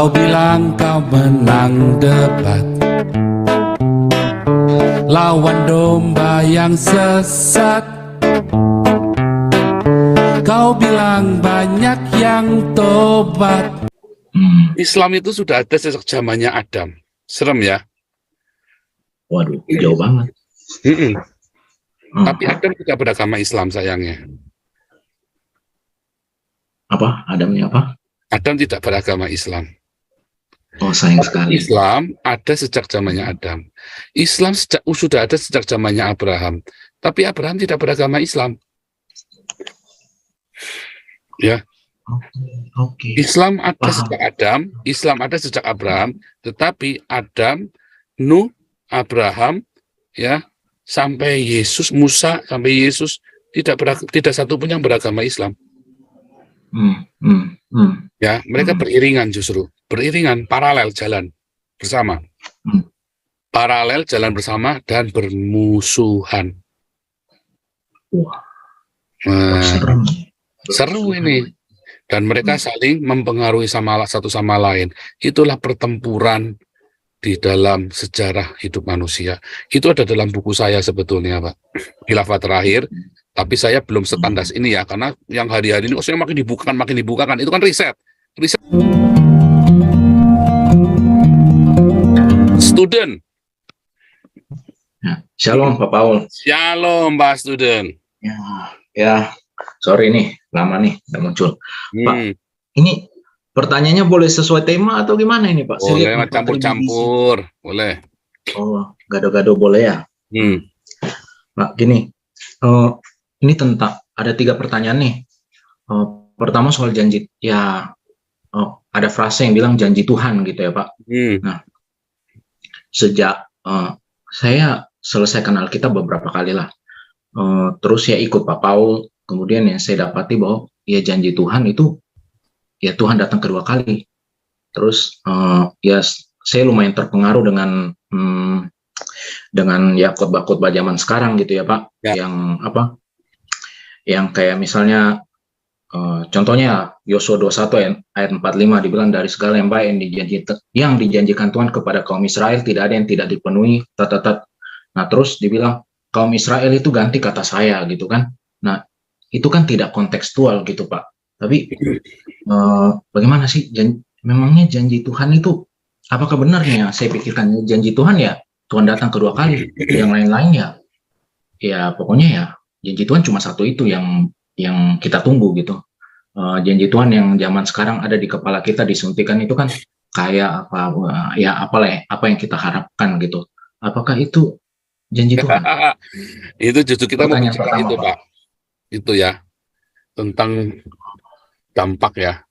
Kau bilang kau menang debat lawan domba yang sesat. Kau bilang banyak yang tobat. Islam itu sudah ada sejak zamannya Adam. Serem ya? Waduh, jauh banget. Tapi Adam tidak beragama Islam sayangnya. Apa? Adamnya apa? Adam tidak beragama Islam. Oh, sayang sekali. Islam ada sejak zamannya Adam. Islam sudah ada sejak zamannya Abraham. Tapi Abraham tidak beragama Islam. Ya. Oke. Islam ada sejak Adam, Islam ada sejak Abraham, tetapi Adam, Nuh, Abraham, ya, sampai Yesus, Musa, sampai Yesus tidak satu pun yang beragama Islam. Ya, mereka beriringan justru, beriringan, paralel jalan bersama, paralel jalan bersama dan bermusuhan. Wah, seru ini. Dan mereka saling mempengaruhi satu sama lain. Itulah pertempuran di dalam sejarah hidup manusia. Itu ada dalam buku saya sebetulnya, Pak. Khilafah Terakhir. Tapi saya belum setandas ini ya, karena yang hari-hari ini saya makin dibukakan. Itu kan riset. Student. Ya. Shalom, Pak Paul. Shalom, Pak Student. Ya. Sorry nih, lama nih udah muncul. Pak, ini pertanyaannya boleh sesuai tema atau gimana ini, Pak? Boleh, campur-campur. Boleh. Oh, gado-gado boleh ya? Pak, gini. Ini tentang, ada 3 pertanyaan nih. Pertama soal janji. Ya, ada frase yang bilang janji Tuhan gitu ya, Pak. Nah, sejak saya selesai kenal kita beberapa kali lah. Terus ya ikut Pak Paul. Kemudian yang saya dapati bahwa ya janji Tuhan itu ya Tuhan datang kedua kali. Terus ya saya lumayan terpengaruh dengan ya khotbah-khotbah zaman sekarang gitu ya Pak. Ya. Yang kayak misalnya contohnya Yosua 21 ayat 45 dibilang dari segala yang baik yang dijanjikan Tuhan kepada kaum Israel tidak ada yang tidak dipenuhi. Nah terus dibilang kaum Israel itu ganti kata saya gitu kan. Nah itu kan tidak kontekstual gitu Pak. Tapi bagaimana sih memangnya janji Tuhan itu apakah benarnya saya pikirkan janji Tuhan ya Tuhan datang kedua kali, yang lain-lain ya pokoknya ya janji Tuhan cuma satu itu yang kita tunggu gitu. Janji Tuhan yang zaman sekarang ada di kepala kita disuntikan itu kan kayak apa yang kita harapkan gitu. Apakah itu janji Tuhan? Itu justru kita mau bicara itu Pak. Itu ya tentang dampak ya,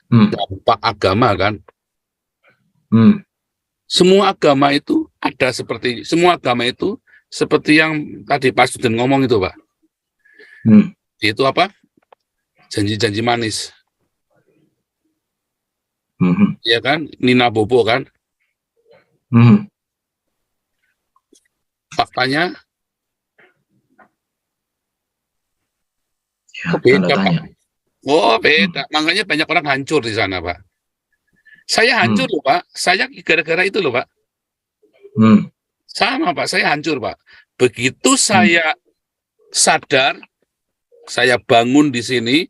dampak agama kan. Semua agama itu seperti yang tadi Pak Student ngomong itu Pak. Itu apa? Janji-janji manis. Iya kan? Nina Bobo kan? Faktanya ya, beda Pak. Oh beda, makanya banyak orang hancur di sana Pak. Saya hancur loh Pak, saya gara-gara itu loh Pak. Sama Pak, saya hancur Pak. Begitu saya sadar, saya bangun di sini,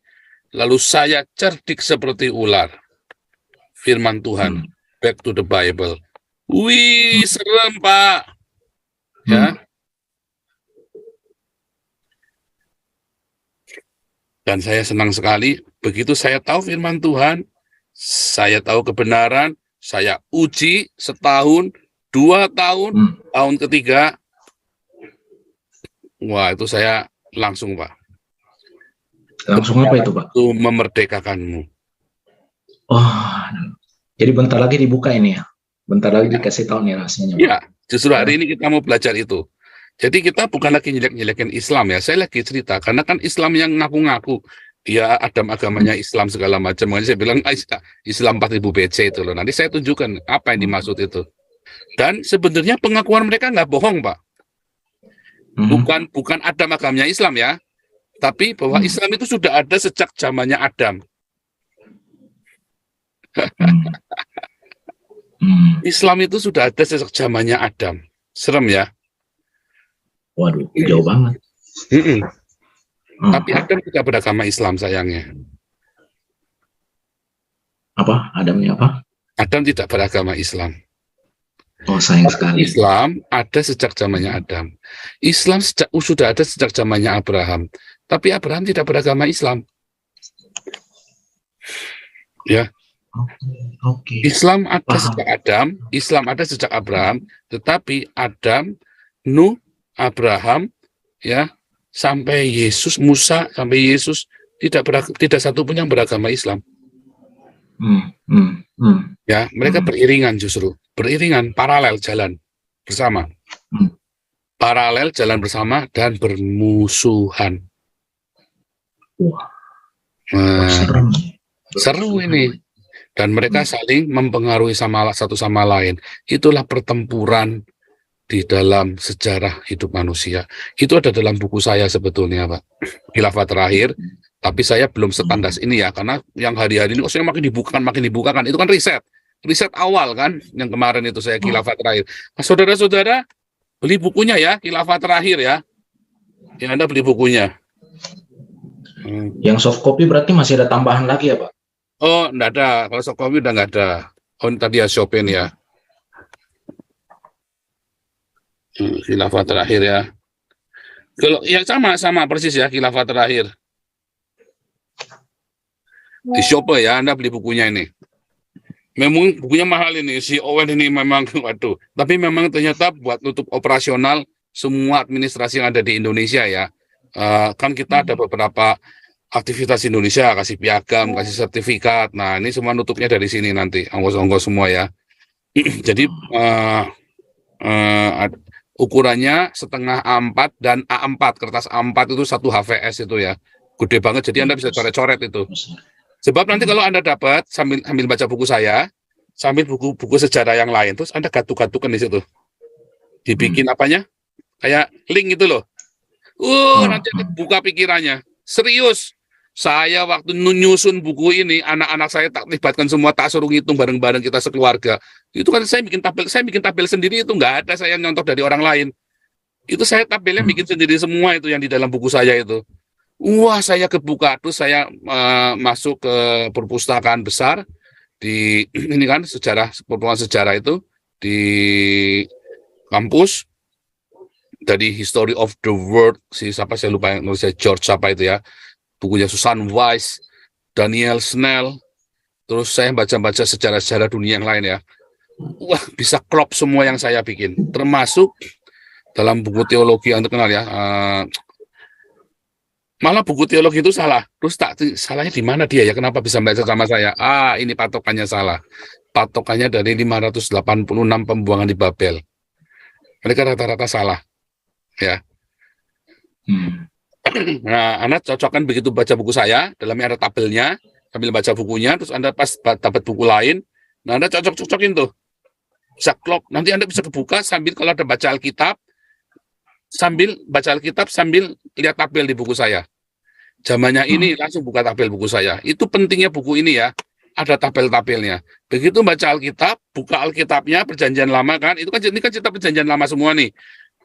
lalu saya cerdik seperti ular. Firman Tuhan, back to the Bible. Wih, serem Pak. Ya. Dan saya senang sekali, begitu saya tahu firman Tuhan, saya tahu kebenaran, saya uji setahun, 2 tahun, tahun ketiga, wah itu saya langsung Pak. Langsung apa itu Pak? Itu memerdekakanmu. Oh, jadi bentar lagi dibuka ini ya? Bentar lagi dikasih tahu nih rahasianya. Ya, justru hari ini kita mau belajar itu. Jadi kita bukan lagi nyelek-nyelekin Islam ya, saya lagi cerita, karena kan Islam yang ngaku-ngaku, dia agamanya Islam segala macam, makanya saya bilang Islam 4000 BC itu loh, nanti saya tunjukkan apa yang dimaksud itu. Dan sebenarnya pengakuan mereka nggak bohong Pak, bukan agamanya Islam ya, tapi bahwa Islam itu sudah ada sejak zamannya Adam. Hmm. Hmm. Islam itu sudah ada sejak zamannya Adam. Serem ya. Waduh, jauh banget. Mm-mm. Hmm. Tapi Adam tidak beragama Islam sayangnya. Apa? Adamnya apa? Adam tidak beragama Islam. Oh, sayang Tapi sekali. Islam ada sejak zamannya Adam. Islam sudah ada sejak zamannya Abraham. Tapi Abraham tidak beragama Islam. Ya, Oke. Islam ada Paham. sejak Adam, Islam ada sejak Abraham, tetapi Adam, Nuh, Abraham, ya, sampai Yesus, Musa, sampai Yesus tidak satu pun yang beragama Islam. Ya, mereka beriringan justru, beriringan, paralel jalan bersama, paralel jalan bersama dan bermusuhan. Wah, Nah, seru serem. ini. Dan mereka saling mempengaruhi satu sama lain. Itulah pertempuran di dalam sejarah hidup manusia. Itu ada dalam buku saya sebetulnya, Pak. Khilafah Terakhir. Tapi saya belum setandas ini ya, karena yang hari-hari ini saya makin dibukakan. Itu kan riset awal kan, yang kemarin itu saya Khilafah Terakhir. Nah, saudara-saudara, beli bukunya ya, Khilafah Terakhir ya. Yang Anda beli bukunya. Yang soft copy berarti masih ada tambahan lagi ya, Pak? Oh, enggak ada. Kalau soft copy udah enggak ada. Oh, tadi ya Chopin ya. Khilafah Terakhir ya. Kalau ya sama persis ya, Khilafah Terakhir. Di Shopee ya, Anda beli bukunya ini. Memang bukunya mahal ini, si Owen ini memang, waduh. Tapi memang ternyata buat nutup operasional semua administrasi yang ada di Indonesia ya. Kan kita ada beberapa aktivitas Indonesia, kasih piagam, kasih sertifikat. Nah, ini semua nutupnya dari sini nanti, ongkos-ongkos semua ya. Jadi ukurannya setengah A4 dan A4, kertas A4 itu satu HVS itu ya. Gede banget, jadi Anda bisa coret-coret itu. Sebab nanti kalau Anda dapat, sambil baca buku saya, sambil buku sejarah yang lain, terus Anda gatuk-gatukan di situ. Dibikin apanya? Kayak link itu loh. Nanti buka pikirannya. Serius. Saya waktu nyusun buku ini, anak-anak saya tak libatkan semua, tak suruh ngitung bareng-bareng kita sekeluarga. Itu kan saya bikin tabel sendiri, itu nggak ada saya nyontoh dari orang lain. Itu saya tabelnya bikin sendiri semua itu yang di dalam buku saya itu. Wah, saya kebuka, terus saya masuk ke perpustakaan besar di ini kan perpustakaan sejarah itu di kampus, dari History of the World, siapa saya lupa yang nulisnya, George apa itu ya, bukunya Susan Weiss, Daniel Snell, terus saya baca-baca sejarah-sejarah dunia yang lain ya. Wah, bisa klop semua yang saya bikin, termasuk dalam buku teologi yang terkenal ya. Malah buku teologi itu salah. Terus salahnya di mana dia ya? Kenapa bisa baca sama saya? Ini patokannya salah. Patokannya dari 586 pembuangan di Babel. Mereka rata-rata salah. Ya. Nah, Anda cocokkan begitu baca buku saya, dalamnya ada tabelnya, sambil baca bukunya, terus Anda pas dapat buku lain, nah Anda cocok-cocokin tuh. Bisa klop. Nanti Anda bisa kebuka sambil kalau ada baca Alkitab, sambil lihat tabel di buku saya. Zamannya ini langsung buka tabel buku saya. Itu pentingnya buku ini ya. Ada tabel-tabelnya. Begitu baca Alkitab, buka Alkitabnya, Perjanjian Lama kan. Ini kan cerita Perjanjian Lama semua nih.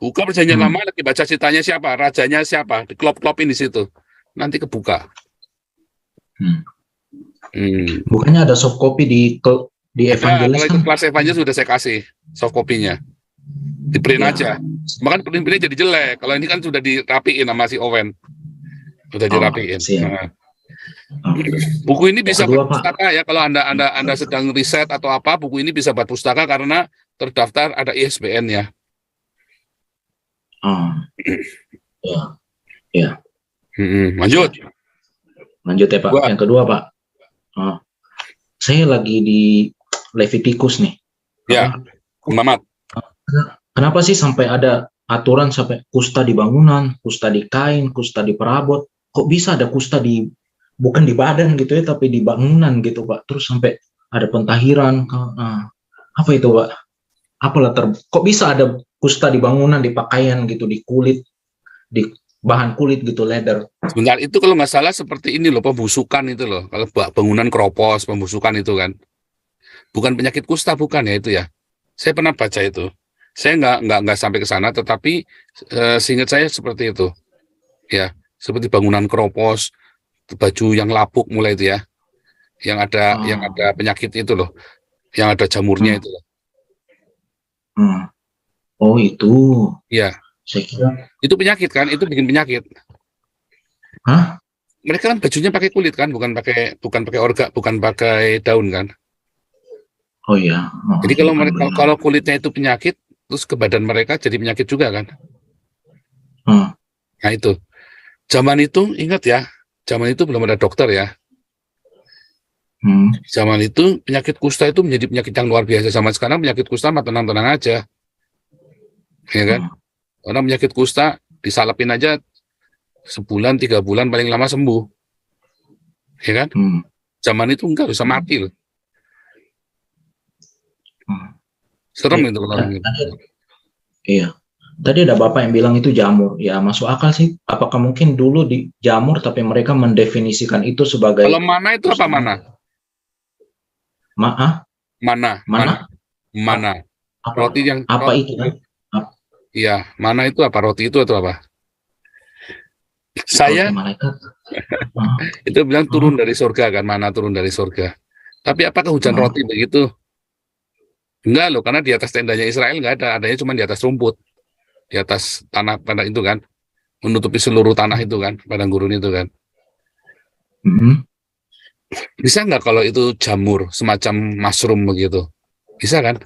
Buka Perjanjian Lama, lagi baca ceritanya siapa, rajanya siapa, diklop-klopin di situ. Nanti kebuka. Bukannya ada soft copy di Evangelis kalau itu kelas Evangelis sudah saya kasih soft copy-nya. Di print aja. Bahkan print-printnya jadi jelek. Kalau ini kan sudah dirapiin sama si Owen. Sudah dirapiin. Buku ini bisa buat pustaka ya. Kalau Anda sedang riset atau apa, buku ini bisa buat pustaka karena terdaftar ada ISBN-nya. Ya. Lanjut ya Pak. Yang kedua Pak. Saya lagi di Leviticus nih. Ya, Mamat. Kenapa sih sampai ada aturan sampai kusta di bangunan, kusta di kain, kusta di perabot? Kok bisa ada kusta bukan di badan gitu ya, tapi di bangunan gitu Pak? Terus sampai ada pentahiran. Apa itu Pak? Kok bisa ada kusta di bangunan, di pakaian gitu, di kulit, di bahan kulit gitu, leather? Sebentar, itu kalau nggak salah seperti ini loh, pembusukan itu loh. Kalau bangunan keropos, pembusukan itu kan. bukan penyakit kusta, bukan ya itu ya. Saya pernah baca itu. Saya nggak sampai ke sana, tetapi seingat saya seperti itu. Ya, seperti bangunan keropos, baju yang lapuk mulai itu ya, yang ada penyakit itu loh, yang ada jamurnya itu loh. Oh itu, Ya, saya kira. itu penyakit kan, itu bikin penyakit. Hah? Mereka kan bajunya pakai kulit kan, bukan pakai orga, bukan pakai daun kan. Oh iya. Jadi Iya kan benar. kalau kulitnya itu penyakit, terus ke badan mereka jadi penyakit juga kan. Nah itu, zaman itu ingat ya, zaman itu belum ada dokter ya. Zaman itu penyakit kusta itu menjadi penyakit yang luar biasa. Zaman sekarang penyakit kusta mah tenang-tenang aja, ya kan? Orang penyakit kusta disalapin aja sebulan 3 bulan paling lama sembuh, ya kan? Zaman itu enggak bisa mati loh. Serem itu kalau gitu. Iya. Tadi ada Bapak yang bilang itu jamur. Ya masuk akal sih. Apakah mungkin dulu di jamur tapi mereka mendefinisikan itu sebagai. Kalau mana itu apa mana? Mana? Roti yang apa itu kan? Iya, mana itu apa? Roti itu atau apa? Saya itu bilang turun dari surga kan, mana turun dari surga. Tapi apakah hujan roti begitu? Enggak loh, karena di atas tendanya Israel enggak ada, adanya cuma di atas rumput, di atas tanah pada itu kan, menutupi seluruh tanah itu kan, padang gurun itu kan. Bisa nggak kalau itu jamur semacam mushroom begitu? Bisa kan?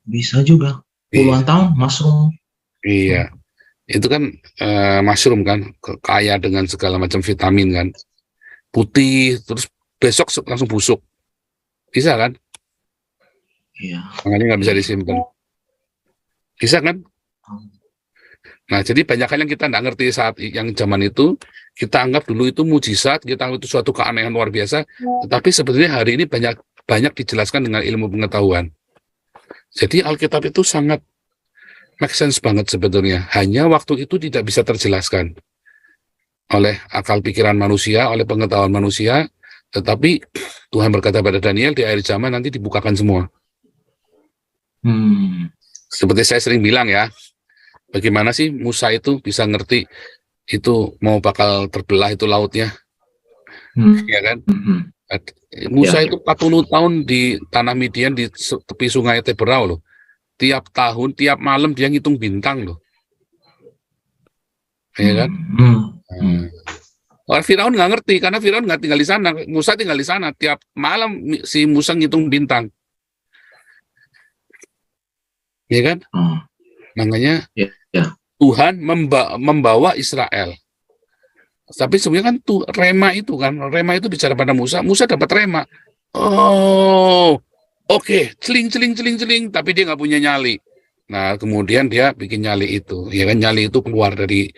Bisa juga. Puluhan tahun mushroom. Iya, itu kan mushroom kan, kaya dengan segala macam vitamin kan, putih, terus besok langsung busuk, bisa kan? Iya. Makanya nggak bisa disimpan. Bisa kan? Nah, jadi banyak hal yang kita nggak ngerti saat yang zaman itu, kita anggap dulu itu mujizat, kita anggap itu suatu keanehan luar biasa, tetapi sebenarnya hari ini banyak dijelaskan dengan ilmu pengetahuan. Jadi Alkitab itu sangat make sense banget sebetulnya. Hanya waktu itu tidak bisa terjelaskan oleh akal pikiran manusia, oleh pengetahuan manusia, tetapi Tuhan berkata pada Daniel, di akhir zaman nanti dibukakan semua. Seperti saya sering bilang ya, bagaimana sih Musa itu bisa ngerti itu mau bakal terbelah itu lautnya, ya kan? Musa itu 40 tahun di tanah Midian di tepi sungai Teberau loh. Tiap tahun, tiap malam dia ngitung bintang loh, ya kan? Firaun nggak ngerti karena Firaun nggak tinggal di sana, Musa tinggal di sana. Tiap malam si Musa ngitung bintang, ya kan? Makanya Tuhan membawa Israel. Tapi sebenarnya kan tuh rema itu bicara pada Musa dapat rema. Oh, oke, celing, tapi dia nggak punya nyali. Nah, kemudian dia bikin nyali itu, ya kan? Nyali itu keluar dari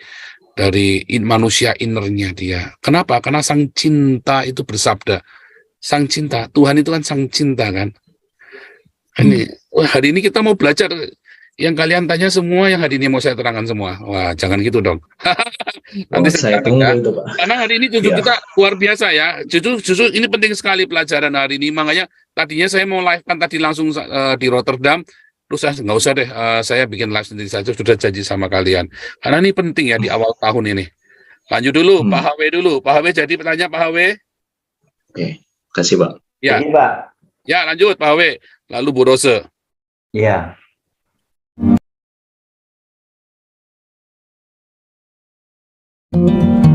manusia innernya dia. Kenapa? Karena sang cinta itu bersabda. Sang cinta, Tuhan itu kan sang cinta kan. Hari ini kita mau belajar yang kalian tanya semua, yang hari ini mau saya terangkan semua. Wah, jangan gitu dong. Nanti saya tunggu ya. Itu, Pak. Karena hari ini jujur kita luar biasa ya. Jujur ini penting sekali pelajaran hari ini. Makanya tadinya saya mau live kan tadi langsung di Rotterdam. Terus saya nggak usah deh, saya bikin live sendiri saja. Sudah janji sama kalian. Karena ini penting ya di awal tahun ini. Lanjut dulu, Pak HW dulu. Pak HW jadi bertanya Pak HW. Oke, kasih Pak. Ya, ya lanjut Pak HW. Lalu Bu Rose. Iya. Thank you.